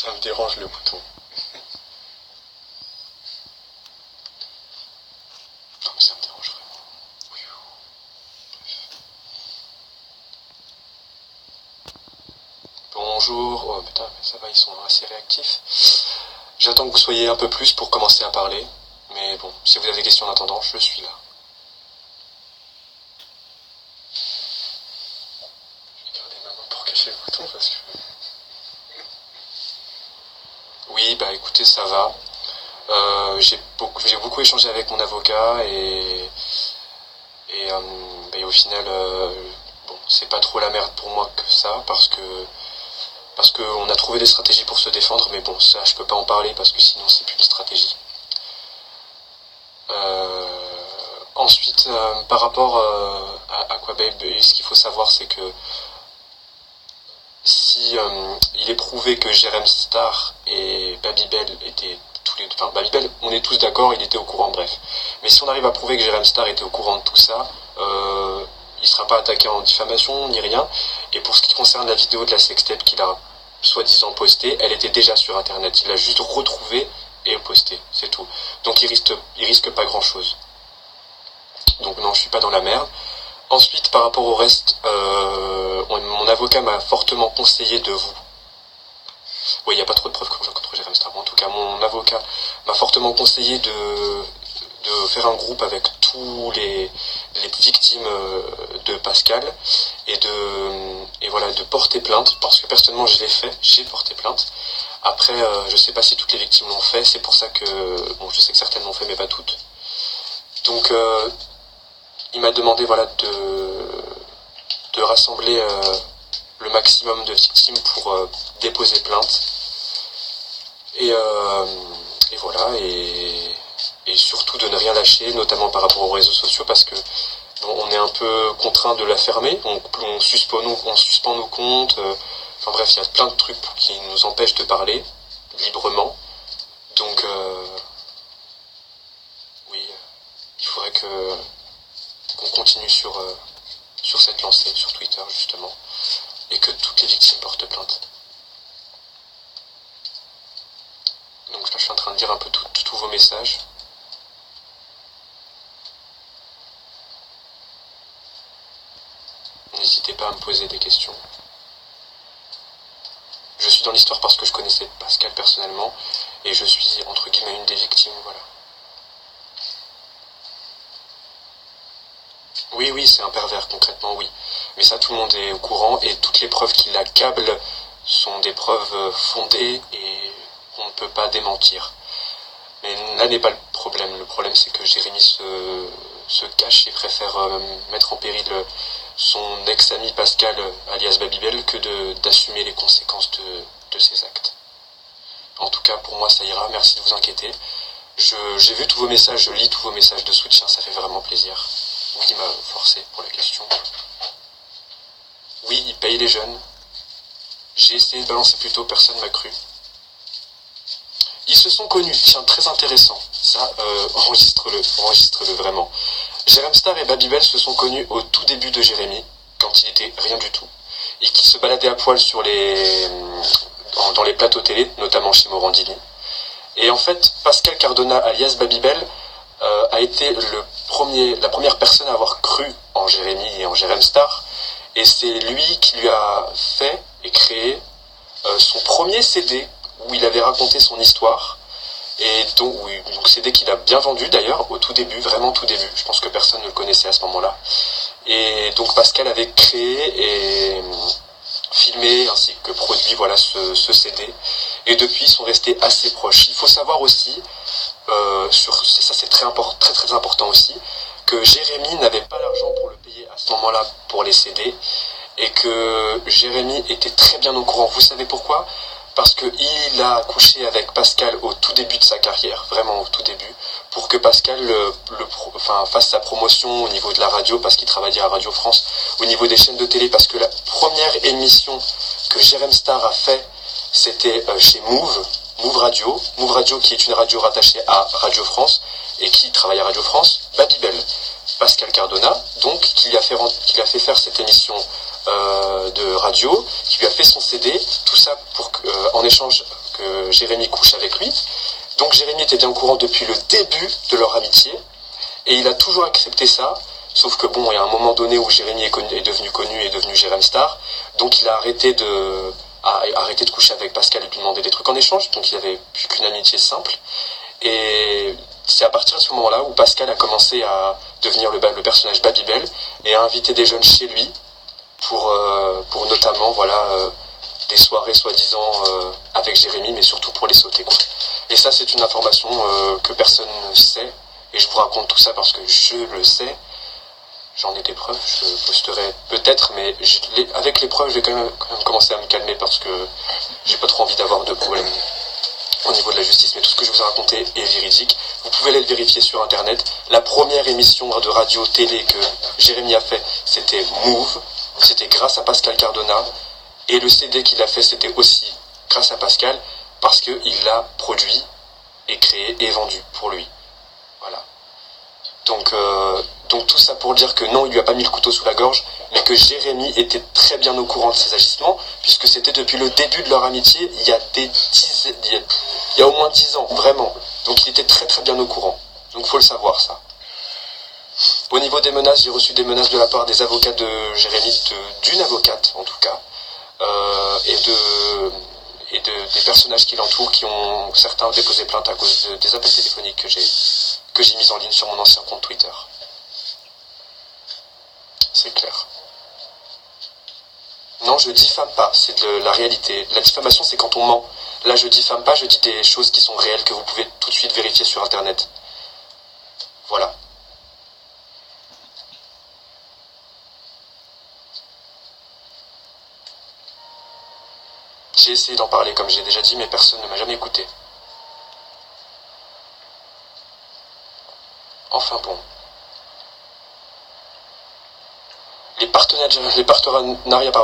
Ça me dérange le bouton. Non mais ça me dérange vraiment. Bonjour. Oh putain, mais ça va, ils sont assez réactifs. J'attends que vous soyez un peu plus pour commencer à parler. Mais bon, si vous avez des questions en attendant, je suis là. Je vais garder ma main pour cacher le bouton parce que... Oui, bah écoutez, ça va. J'ai beaucoup échangé avec mon avocat et au final, bon, c'est pas trop la merde pour moi que ça parce que on a trouvé des stratégies pour se défendre, mais bon, ça je peux pas en parler parce que sinon c'est plus une stratégie. Ensuite, par rapport à Aquababe, ce qu'il faut savoir, c'est que si il est prouvé que Jérém Star et Babybel étaient tous les deux, enfin Babybel, on est tous d'accord, il était au courant, bref. Mais si on arrive à prouver que Jérém Star était au courant de tout ça, il sera pas attaqué en diffamation ni rien. Et pour ce qui concerne la vidéo de la sextape qu'il a soi-disant postée, elle était déjà sur internet. Il l'a juste retrouvée et postée, c'est tout. Donc il risque pas grand chose. Donc non, je suis pas dans la merde. Ensuite, par rapport au reste, mon avocat m'a fortement conseillé de vous... Oui, il n'y a pas trop de preuves contre Jérém Star. En tout cas, mon avocat m'a fortement conseillé de faire un groupe avec tous les victimes de Pascal et voilà, de porter plainte, parce que personnellement je l'ai fait, j'ai porté plainte. Après, je sais pas si toutes les victimes l'ont fait, c'est pour ça que... Bon, je sais que certaines l'ont fait, mais pas toutes. Donc... il m'a demandé voilà, de rassembler le maximum de victimes pour déposer plainte. Et voilà, et surtout de ne rien lâcher, notamment par rapport aux réseaux sociaux, parce que bon, on est un peu contraint de la fermer, on suspend nos comptes, enfin bref, il y a plein de trucs qui nous empêchent de parler librement. Donc oui, il faudrait qu'on continue sur cette lancée, sur Twitter justement, et que toutes les victimes portent plainte. Donc là je suis en train de lire un peu tous vos messages. N'hésitez pas à me poser des questions. Je suis dans l'histoire parce que je connaissais Pascal personnellement, et je suis entre guillemets une des victimes, voilà. Oui, c'est un pervers, concrètement, oui. Mais ça, tout le monde est au courant, et toutes les preuves qui l'accablent sont des preuves fondées, et on ne peut pas démentir. Mais là n'est pas le problème. Le problème, c'est que Jérémy se cache et préfère mettre en péril son ex-ami Pascal, alias Babybel, que d'assumer les conséquences de ses actes. En tout cas, pour moi, ça ira. Merci de vous inquiéter. J'ai vu tous vos messages, je lis tous vos messages de soutien, ça fait vraiment plaisir. Oui, il m'a forcé pour la question. Oui, il paye les jeunes. J'ai essayé de balancer plus tôt, personne m'a cru. Ils se sont connus, tiens, très intéressant. Ça, enregistre-le vraiment. Jérém Star et Babybel se sont connus au tout début de Jérémy, quand il était rien du tout. Et qui se baladait à poil dans les plateaux télé, notamment chez Morandini. Et en fait, Pascal Cardona, alias Babybel, a été la première personne à avoir cru en Jérémy et en Jérém Star. Et c'est lui qui lui a fait et créé son premier CD où il avait raconté son histoire. Et donc CD qu'il a bien vendu d'ailleurs au tout début, vraiment tout début. Je pense que personne ne le connaissait à ce moment-là. Et donc Pascal avait créé et filmé ainsi que produit voilà ce CD. Et depuis ils sont restés assez proches. Il faut savoir aussi, ça c'est très important aussi, que Jérémy n'avait pas l'argent pour le payer à ce moment-là pour les CD et que Jérémy était très bien au courant. Vous savez pourquoi ? Parce qu'il a couché avec Pascal au tout début de sa carrière, vraiment au tout début, pour que Pascal fasse sa promotion au niveau de la radio, parce qu'il travaillait à Radio France, au niveau des chaînes de télé, parce que la première émission que Jérém Star a fait, c'était chez Move Radio qui est une radio rattachée à Radio France, et qui travaille à Radio France, Babybel. Pascal Cardona, donc, qui lui a fait faire cette émission de radio, qui lui a fait son CD, tout ça en échange que Jérémy couche avec lui. Donc Jérémy était bien au courant depuis le début de leur amitié, et il a toujours accepté ça, sauf que bon, il y a un moment donné où Jérémy est devenu connu, est devenu Jérém Star, donc il a arrêté de coucher avec Pascal et de lui demander des trucs en échange, donc il avait plus qu'une amitié simple, et c'est à partir de ce moment-là où Pascal a commencé à devenir le personnage Babybel, et à inviter des jeunes chez lui, pour notamment, des soirées soi-disant avec Jérémy, mais surtout pour les sauter, quoi. Et ça, c'est une information que personne ne sait, et je vous raconte tout ça parce que je le sais. J'en ai des preuves, je posterai peut-être, mais avec les preuves, je vais quand même commencer à me calmer parce que j'ai pas trop envie d'avoir de problème au niveau de la justice. Mais tout ce que je vous ai raconté est véridique. Vous pouvez aller le vérifier sur internet. La première émission de radio-télé que Jérémy a fait, c'était Move. C'était grâce à Pascal Cardona. Et le CD qu'il a fait, c'était aussi grâce à Pascal, parce qu'il l'a produit et créé et vendu pour lui. Voilà. Donc tout ça pour dire que non, il lui a pas mis le couteau sous la gorge, mais que Jérémy était très bien au courant de ses agissements, puisque c'était depuis le début de leur amitié, il y a au moins 10 ans, vraiment. Donc il était très très bien au courant. Donc faut le savoir, ça. Au niveau des menaces, j'ai reçu des menaces de la part des avocats de Jérémy, d'une avocate en tout cas, des personnages qui l'entourent, qui ont certains déposé plainte à cause des appels téléphoniques que j'ai mis en ligne sur mon ancien compte Twitter. C'est clair. Non, je diffame pas, c'est de la réalité. La diffamation, c'est quand on ment. Là, je diffame pas, je dis des choses qui sont réelles, que vous pouvez tout de suite vérifier sur Internet. Voilà. J'ai essayé d'en parler, comme je l'ai déjà dit, mais personne ne m'a jamais écouté. Enfin bon. Les partenariats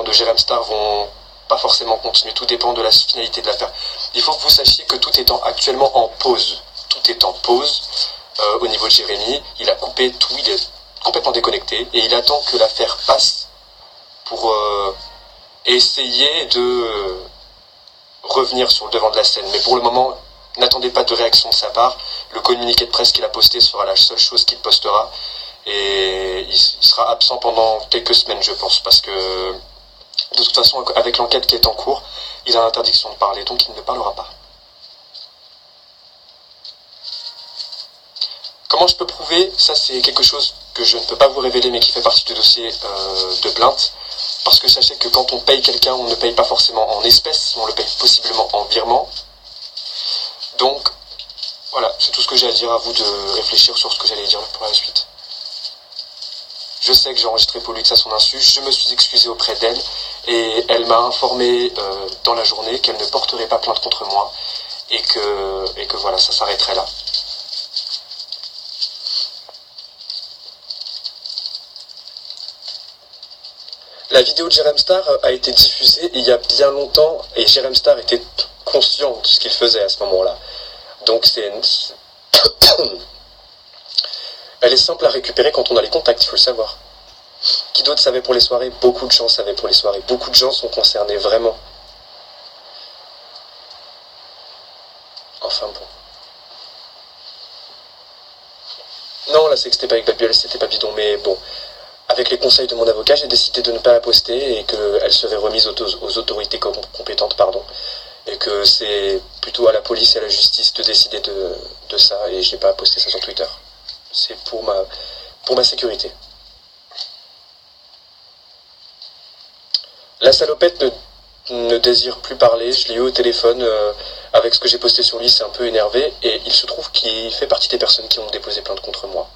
de Jérém Star vont pas forcément continuer. Tout dépend de la finalité de l'affaire. Il faut que vous sachiez que tout est actuellement en pause. Tout est en pause au niveau de Jérémy. Il a coupé tout, il est complètement déconnecté et il attend que l'affaire passe pour essayer de revenir sur le devant de la scène. Mais pour le moment, n'attendez pas de réaction de sa part. Le communiqué de presse qu'il a posté sera la seule chose qu'il postera. Et il sera absent pendant quelques semaines, je pense, parce que de toute façon, avec l'enquête qui est en cours, il a l'interdiction de parler, donc il ne parlera pas. Comment je peux prouver? Ça, c'est quelque chose que je ne peux pas vous révéler, mais qui fait partie du dossier de plainte. Parce que sachez que quand on paye quelqu'un, on ne paye pas forcément en espèces, on le paye possiblement en virement. Donc, voilà, c'est tout ce que j'ai à dire, à vous de réfléchir sur ce que j'allais dire pour la suite. Je sais que j'ai enregistré Pollux à son insu, je me suis excusé auprès d'elle, et elle m'a informé dans la journée qu'elle ne porterait pas plainte contre moi, et que voilà, ça s'arrêterait là. La vidéo de Jérém Star a été diffusée il y a bien longtemps, et Jérém Star était conscient de ce qu'il faisait à ce moment-là. Donc elle est simple à récupérer quand on a les contacts, il faut le savoir. Qui d'autre savait pour les soirées? Beaucoup de gens savaient pour les soirées. Beaucoup de gens sont concernés, vraiment. Enfin bon. Non, là, c'est que c'était pas avec Babybel, c'était pas bidon, mais bon. Avec les conseils de mon avocat, j'ai décidé de ne pas la poster et qu'elle serait remise aux autorités compétentes, et que c'est plutôt à la police et à la justice de décider de ça, et je n'ai pas posté ça sur Twitter. C'est pour ma sécurité. La salopette ne désire plus parler, je l'ai eu au téléphone, avec ce que j'ai posté sur lui, c'est un peu énervé, et il se trouve qu'il fait partie des personnes qui ont déposé plainte contre moi.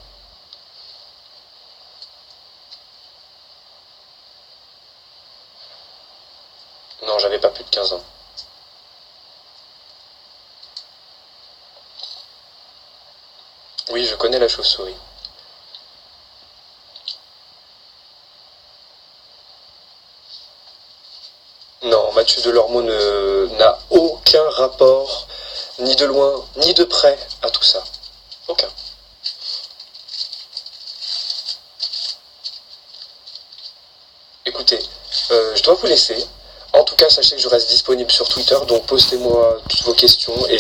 Non, j'avais pas plus de 15 ans. Oui, je connais la chauve-souris. Non, Mathieu Delormeau n'a aucun rapport, ni de loin, ni de près, à tout ça. Aucun. Écoutez, je dois vous laisser. En tout cas, sachez que je reste disponible sur Twitter, donc postez-moi toutes vos questions et